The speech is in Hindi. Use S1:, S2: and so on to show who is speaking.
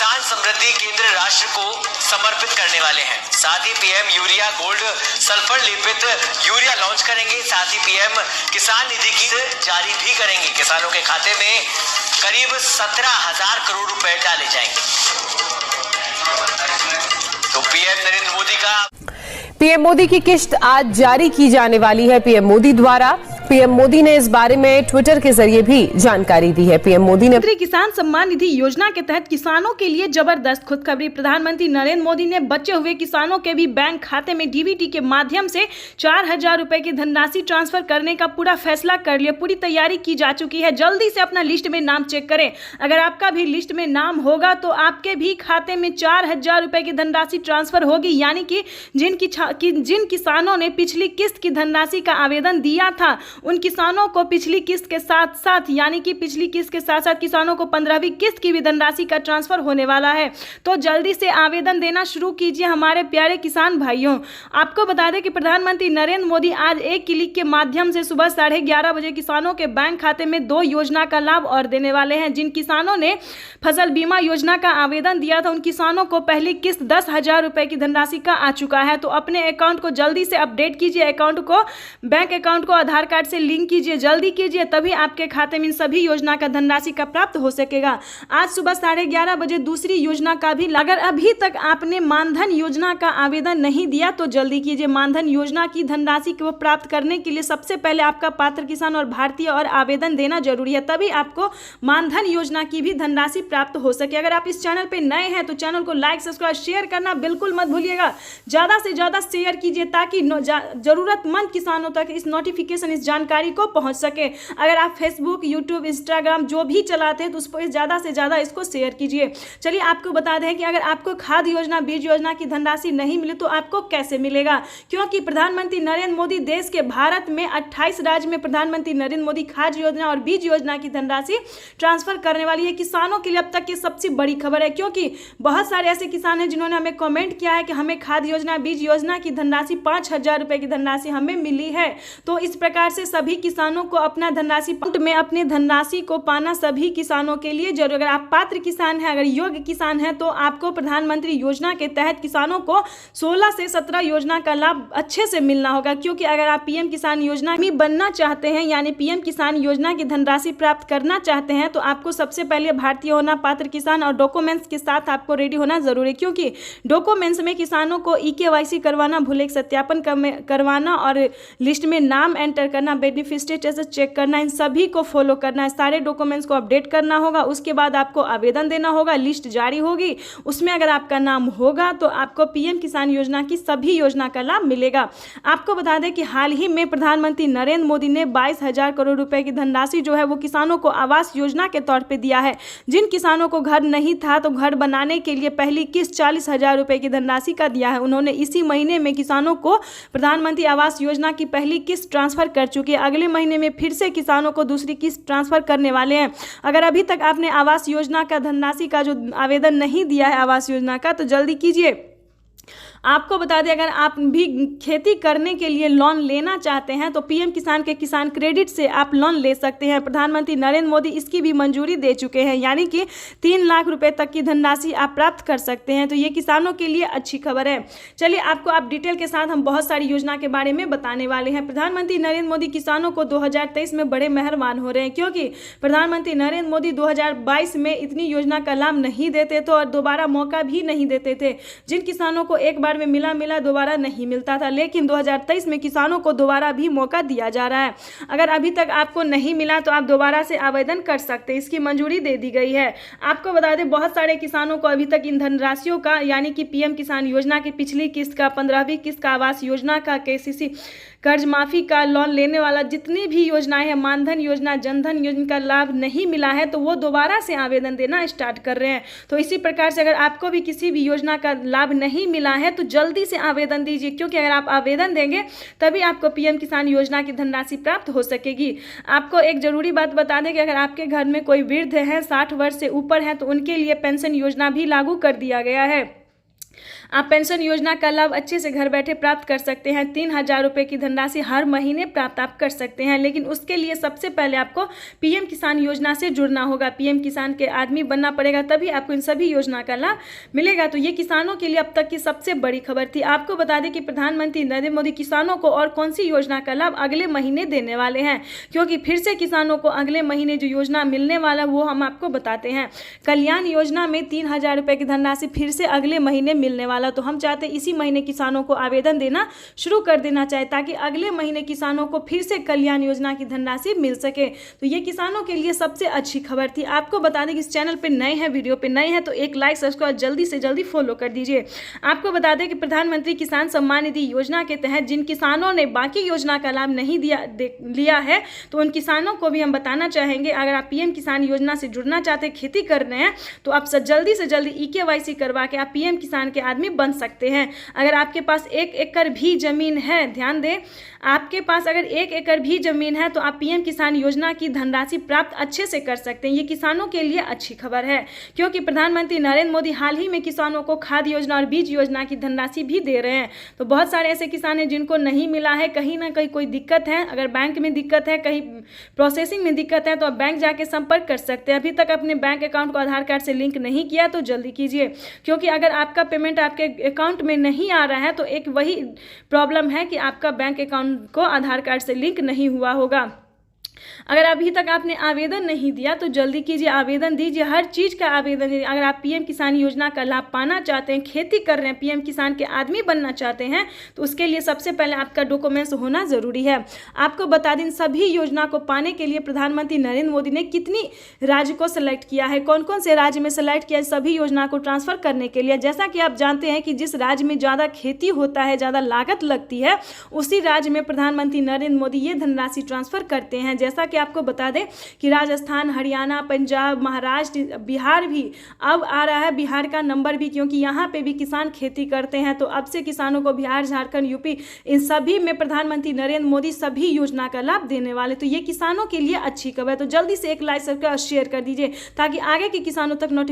S1: किसान समृद्धि केंद्र राष्ट्र को समर्पित करने वाले हैं। साथ ही पीएम यूरिया गोल्ड सल्फर लेपित यूरिया लॉन्च करेंगे। साथ ही पीएम किसान निधि की जारी भी करेंगे। किसानों के खाते में करीब 17,000 करोड़ रुपए डाले जाएंगे। तो
S2: पीएम मोदी की किश्त आज जारी की जाने वाली है पीएम मोदी द्वारा। पीएम मोदी ने इस बारे में ट्विटर के जरिए भी जानकारी दी है। पीएम मोदी ने
S3: किसान सम्मान निधि योजना के तहत किसानों के लिए जबरदस्त खुशखबरी। प्रधानमंत्री नरेंद्र मोदी ने बचे हुए किसानों के भी बैंक खाते में डीबीटी के माध्यम से 4,000 रुपए की धनराशि ट्रांसफर करने का पूरा फैसला कर लिया। पूरी तैयारी की जा चुकी है। जल्दी से अपना लिस्ट में नाम चेक करें। अगर आपका भी लिस्ट में नाम होगा तो आपके भी खाते में 4,000 रुपए की धनराशि ट्रांसफर होगी। यानी कि जिन किसानों ने पिछली किस्त की धनराशि का आवेदन दिया था उन किसानों को पिछली किस्त के साथ साथ किसानों को 15वीं किस्त की भी धनराशि का ट्रांसफर होने वाला है। तो जल्दी से आवेदन देना शुरू कीजिए हमारे प्यारे किसान भाइयों। आपको बता दें कि प्रधानमंत्री नरेंद्र मोदी आज एक क्लिक के माध्यम से सुबह 11:30 बजे किसानों के बैंक खाते में 2 योजना का लाभ और देने वाले हैं। जिन किसानों ने फसल बीमा योजना का आवेदन दिया था उन किसानों को पहली किस्त 10,000 रुपए की धनराशि का आ चुका है। तो अपने अकाउंट को जल्दी से अपडेट कीजिए। बैंक अकाउंट को आधार कार्ड से लिंक कीजिए, जल्दी कीजिए, तभी आपके खाते में इन सभी योजना का धनराशि का प्राप्त हो सकेगा। आज सुबह 11:30 बजे दूसरी योजना का भी, अगर अभी तक आपने मानधन योजना का आवेदन नहीं दिया तो जल्दी कीजिए। मानधन योजना की धनराशि को प्राप्त करने के लिए सबसे पहले आपका पात्र किसान और भारतीय और आवेदन देना जरूरी है, तभी आपको मानधन योजना की भी धनराशि प्राप्त हो सके। अगर आप इस चैनल पे नए हैं तो चैनल को लाइक सब्सक्राइब शेयर करना बिल्कुल मत भूलिएगा। ज्यादा से ज्यादा शेयर कीजिए ताकि जरूरतमंद किसानों तक इस नोटिफिकेशन, इस जानकारी को पहुंच सके। अगर आप फेसबुक, यूट्यूब, इंस्टाग्राम जो भी चलाते हैं तो उस पर ज़्यादा से ज़्यादा इसको शेयर कीजिए। चलिए आपको बता दें कि अगर आपको खाद योजना, बीज योजना की धनराशि नहीं मिले तो आपको कैसे मिलेगा, क्योंकि प्रधानमंत्री नरेंद्र मोदी देश के भारत में 28 राज्य में प्रधानमंत्री नरेंद्र मोदी खाद योजना और बीज योजना की धनराशि ट्रांसफर करने वाली है। किसानों के लिए अब तक की सबसे बड़ी खबर है, क्योंकि बहुत सारे ऐसे किसान हैं जिन्होंने हमें कमेंट किया है कि हमें खाद योजना, बीज योजना की धनराशि 5,000 रुपए की धनराशि हमें मिली है। तो इस प्रकार से सभी किसानों को अपना धनराशि में अपने धनराशि को पाना सभी किसानों के लिए जरूर। अगर आप पात्र किसान हैं, अगर योग्य किसान हैं तो आपको प्रधानमंत्री योजना के तहत किसानों को 16 से 17 योजना का लाभ अच्छे से मिलना होगा। क्योंकि अगर आप पीएम किसान योजना में बनना चाहते हैं, यानी पीएम किसान योजना की धनराशि प्राप्त करना चाहते हैं, तो आपको सबसे पहले भारतीय होना, पात्र किसान और डॉक्यूमेंट्स के साथ आपको रेडी होना जरूरी है। क्योंकि डॉक्यूमेंट्स में किसानों को EKYC करवाना, भूलेख सत्यापन करवाना और लिस्ट में नाम एंटर करना, बेनिफिशियरी चेक करना, इन सभी को फॉलो करना है। सारे डॉक्यूमेंट्स को अपडेट करना होगा। उसके बाद आपको आवेदन देना होगा। लिस्ट जारी होगी, उसमें अगर आपका नाम होगा तो आपको पीएम किसान योजना की सभी योजना का लाभ मिलेगा। आपको बता दें कि हाल ही में प्रधानमंत्री नरेंद्र मोदी ने 22,000 करोड़ रुपए की धनराशि जो है वो किसानों को आवास योजना के तौर पर दिया है। जिन किसानों को घर नहीं था तो घर बनाने के लिए पहली किस्त 40,000 रुपए की धनराशि का दिया है। उन्होंने इसी महीने में किसानों को प्रधानमंत्री आवास योजना की पहली किस्त ट्रांसफर कर चुकी है। अगले महीने में फिर से किसानों को दूसरी किस्त ट्रांसफर करने वाले हैं। अगर अभी तक आपने आवास योजना का धनराशि का जो आवेदन नहीं दिया है आवास योजना का, तो जल्दी कीजिए। आपको बता दें अगर आप भी खेती करने के लिए लोन लेना चाहते हैं तो पीएम किसान के किसान क्रेडिट से आप लोन ले सकते हैं। प्रधानमंत्री नरेंद्र मोदी इसकी भी मंजूरी दे चुके हैं, यानी कि 3 लाख रुपए तक की धनराशि आप प्राप्त कर सकते हैं। तो ये किसानों के लिए अच्छी खबर है। चलिए आपको आप डिटेल के साथ हम बहुत सारी योजना के बारे में बताने वाले हैं। प्रधानमंत्री नरेंद्र मोदी किसानों को 2023 में बड़े मेहरबान हो रहे हैं, क्योंकि प्रधानमंत्री नरेंद्र मोदी 2022 में इतनी योजना का लाभ नहीं देते थे और दोबारा मौका भी नहीं देते थे। जिन किसानों को एक बार में मिला दोबारा नहीं मिलता था, लेकिन 2023 में किसानों को दोबारा भी मौका दिया जा रहा है। अगर अभी तक आपको नहीं मिला तो आप दोबारा से आवेदन कर सकते हैं, इसकी मंजूरी दे दी गई है। आपको बता दें बहुत सारे किसानों को अभी तक इन धनराशियों का, यानी कि पीएम किसान योजना की पिछली किस्त का, 15वीं किस्त का, आवास योजना का, KCC कर्ज माफी का, लोन लेने वाला जितनी भी योजनाएं हैं, मानधन योजना, जनधन योजना का लाभ नहीं मिला है तो वो दोबारा से आवेदन देना स्टार्ट कर रहे हैं। तो इसी प्रकार से अगर आपको भी किसी भी योजना का लाभ नहीं मिला है तो जल्दी से आवेदन दीजिए, क्योंकि अगर आप आवेदन देंगे तभी आपको पीएम किसान योजना की धनराशि प्राप्त हो सकेगी। आपको एक जरूरी बात बता दें कि अगर आपके घर में कोई वृद्ध है, 60 वर्ष से ऊपर है, तो उनके लिए पेंशन योजना भी लागू कर दिया गया है। आप पेंशन योजना का लाभ अच्छे से घर बैठे प्राप्त कर सकते हैं। 3,000 रुपये की धनराशि हर महीने प्राप्त आप कर सकते हैं, लेकिन उसके लिए सबसे पहले आपको पीएम किसान योजना से जुड़ना होगा। पीएम किसान के आदमी बनना पड़ेगा, तभी आपको इन सभी योजना का लाभ मिलेगा। तो ये किसानों के लिए अब तक की सबसे बड़ी खबर थी। आपको बता दें कि प्रधानमंत्री नरेंद्र मोदी किसानों को और कौन सी योजना का लाभ अगले महीने देने वाले हैं, क्योंकि फिर से किसानों को अगले महीने जो योजना मिलने वाला वो हम आपको बताते हैं। कल्याण योजना में 3,000 रुपये की धनराशि फिर से अगले महीने मिलने वाला। तो हम चाहते हैं इसी महीने किसानों को आवेदन देना शुरू कर देना चाहिए, ताकि अगले महीने किसानों को फिर से कल्याण योजना की धनराशि मिल सके। तो ये किसानों के लिए सबसे अच्छी खबर थी। आपको बता दें कि इस चैनल पर नए हैं, वीडियो पे नए हैं, तो एक लाइक सब्सक्राइब जल्दी से जल्दी फॉलो कर दीजिए। आपको बता दें कि प्रधानमंत्री किसान सम्मान निधि योजना के तहत जिन किसानों ने बाकी योजना का लाभ नहीं लिया है, तो उन किसानों को भी हम बताना चाहेंगे, अगर आप पीएम किसान योजना से जुड़ना चाहते हैं, खेती कर रहे हैं, तो आप जल्दी से जल्दी EKYC करवा के आप पीएम किसान के आदमी बन सकते हैं। अगर आपके पास 1 एकड़ भी जमीन है, ध्यान दें, आपके पास अगर 1 एकड़ भी जमीन है तो आप पीएम किसान योजना की धनराशि प्राप्त अच्छे से कर सकते हैं। ये किसानों के लिए अच्छी खबर है, क्योंकि प्रधानमंत्री नरेंद्र मोदी हाल ही में किसानों को खाद योजना और बीज योजना की धनराशि भी दे रहे हैं। तो बहुत सारे ऐसे किसान हैं जिनको नहीं मिला है, कहीं ना कहीं कोई दिक्कत है, अगर बैंक में दिक्कत है, कहीं प्रोसेसिंग में दिक्कत है, तो आप बैंक जाके संपर्क कर सकते हैं। अभी तक अपने बैंक अकाउंट को आधार कार्ड से लिंक नहीं किया तो जल्दी कीजिए, क्योंकि अगर आपका पेमेंट आपके अकाउंट में नहीं आ रहा है तो एक वही प्रॉब्लम है कि आपका बैंक अकाउंट को आधार कार्ड से लिंक नहीं हुआ होगा। अगर अभी तक आपने आवेदन नहीं दिया तो जल्दी कीजिए, आवेदन दीजिए, हर चीज़ का आवेदन दीजिए। अगर आप पीएम किसान योजना का लाभ पाना चाहते हैं, खेती कर रहे हैं, पीएम किसान के आदमी बनना चाहते हैं, तो उसके लिए सबसे पहले आपका डॉक्यूमेंट्स होना ज़रूरी है। आपको बता दें, सभी योजना को पाने के लिए प्रधानमंत्री नरेंद्र मोदी ने कितनी राज्य को सेलेक्ट किया है, कौन कौन से राज्य में सेलेक्ट किया है सभी योजना को ट्रांसफ़र करने के लिए। जैसा कि आप जानते हैं कि जिस राज्य में ज़्यादा खेती होता है, ज़्यादा लागत लगती है, उसी राज्य में प्रधानमंत्री नरेंद्र मोदी ये धनराशि ट्रांसफ़र करते हैं। जैसा कि आपको बता दें कि राजस्थान, हरियाणा, पंजाब, महाराष्ट्र, बिहार भी अब आ रहा है, बिहार का नंबर भी, क्योंकि यहाँ पे भी किसान खेती करते हैं। तो अब से किसानों को बिहार, झारखंड, यूपी, इन सभी में प्रधानमंत्री नरेंद्र मोदी सभी योजना का लाभ देने वाले। तो ये किसानों के लिए अच्छी खबर है। तो जल्दी से एक लाइक, सब्सक्राइब और शेयर कर दीजिए, ताकि आगे के किसानों तक नोटिफिकेशन